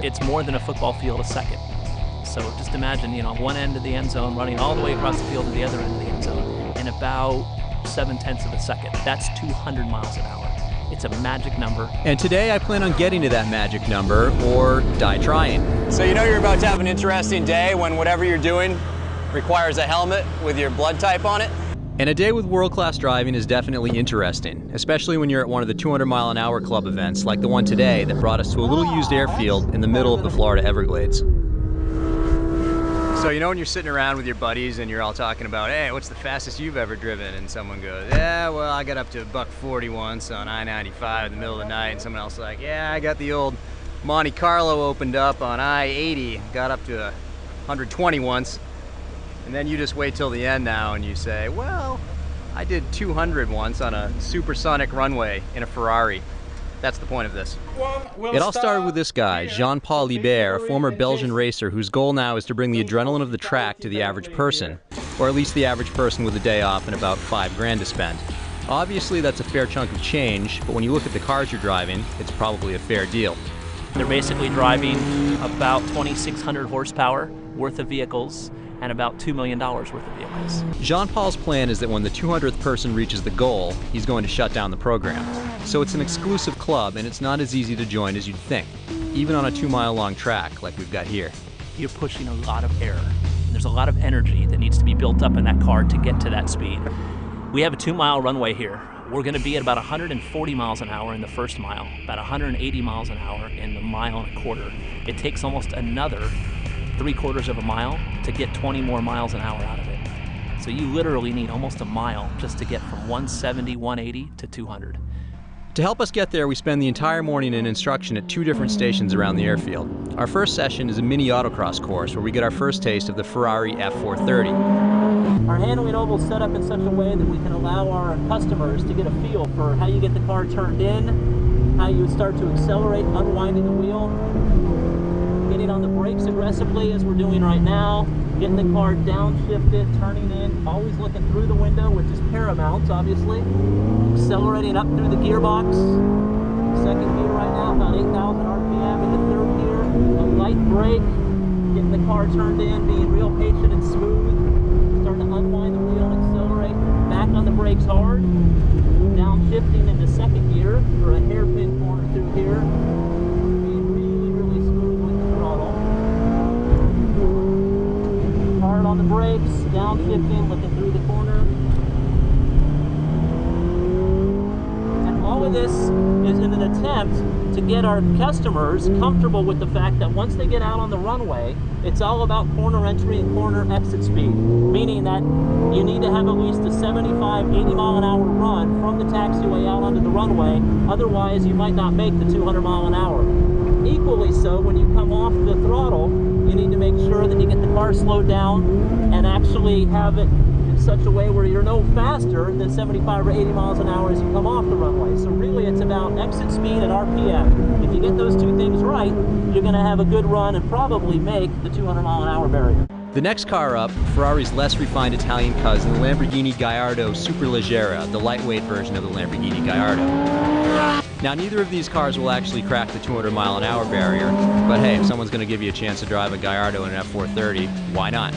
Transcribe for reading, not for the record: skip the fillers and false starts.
or it's more than a football field a second. So just imagine, you know, one end of the end zone running all the way across the field to the other end of the end zone in about 0.7 of a second. That's 200 miles an hour. It's a magic number. And today I plan on getting to that magic number, or die trying. So you know you're about to have an interesting day when whatever you're doing requires a helmet with your blood type on it? And a day with world-class driving is definitely interesting, especially when you're at one of the 200-mile-an-hour club events like the one today that brought us to a little used airfield in the middle of the Florida Everglades. So you know when you're sitting around with your buddies and you're all talking about, hey, what's the fastest you've ever driven? And someone goes, yeah, well, I got up to $140 once on I-95 in the middle of the night. And someone else is like, yeah, I got the old Monte Carlo opened up on I-80, got up to 120 once. And then you just wait till the end now and you say, well, I did 200 once on a supersonic runway in a Ferrari. That's the point of this. It all started with this guy, Jean-Paul Libert, a former Belgian racer whose goal now is to bring the adrenaline of the track to the average person, or at least the average person with a day off and about $5,000 to spend. Obviously, that's a fair chunk of change, but when you look at the cars you're driving, it's probably a fair deal. They're basically driving about 2,600 horsepower worth of vehicles and about $2 million worth of vehicles. Jean-Paul's plan is that when the 200th person reaches the goal, he's going to shut down the program. So it's an exclusive club, and it's not as easy to join as you'd think, even on a 2-mile-long track like we've got here. You're pushing a lot of air. There's a lot of energy that needs to be built up in that car to get to that speed. We have a 2-mile runway here. We're going to be at about 140 miles an hour in the first mile, about 180 miles an hour in the mile and a quarter. It takes almost another 3/4 of a mile to get 20 more miles an hour out of it. So you literally need almost a mile just to get from 170, 180 to 200. To help us get there, we spend the entire morning in instruction at 2 different stations around the airfield. Our first session is a mini autocross course where we get our first taste of the Ferrari F430. Our handling oval is set up in such a way that we can allow our customers to get a feel for how you get the car turned in, how you start to accelerate, unwinding the wheel, getting on the brakes aggressively as we're doing right now, getting the car downshifted, turning in, always looking through the window, which is paramount, obviously. Accelerating up through the gearbox. Second gear right now, about 8,000 RPM in the third gear. A light brake, getting the car turned in, being real patient and smooth. Starting to unwind the wheel and accelerate. Back on the brakes hard. Downshifting into second gear for a hairpin corner through here. Hard on the brakes, downshifting, looking through the corner. And all of this is in an attempt to get our customers comfortable with the fact that once they get out on the runway, it's all about corner entry and corner exit speed, meaning that you need to have at least a 75, 80 mile an hour run from the taxiway out onto the runway, otherwise you might not make the 200 mile an hour. Equally so, when you come off the throttle, you need to make sure that you get the car slowed down and actually have it in such a way where you're no faster than 75 or 80 miles an hour as you come off the runway. So really it's about exit speed and RPM. If you get those two things right, you're going to have a good run and probably make the 200 mile an hour barrier. The next car up, Ferrari's less refined Italian cousin, the Lamborghini Gallardo Superleggera, the lightweight version of the Lamborghini Gallardo. Now, neither of these cars will actually crack the 200 mile an hour barrier, but hey, if someone's going to give you a chance to drive a Gallardo in an F430, why not?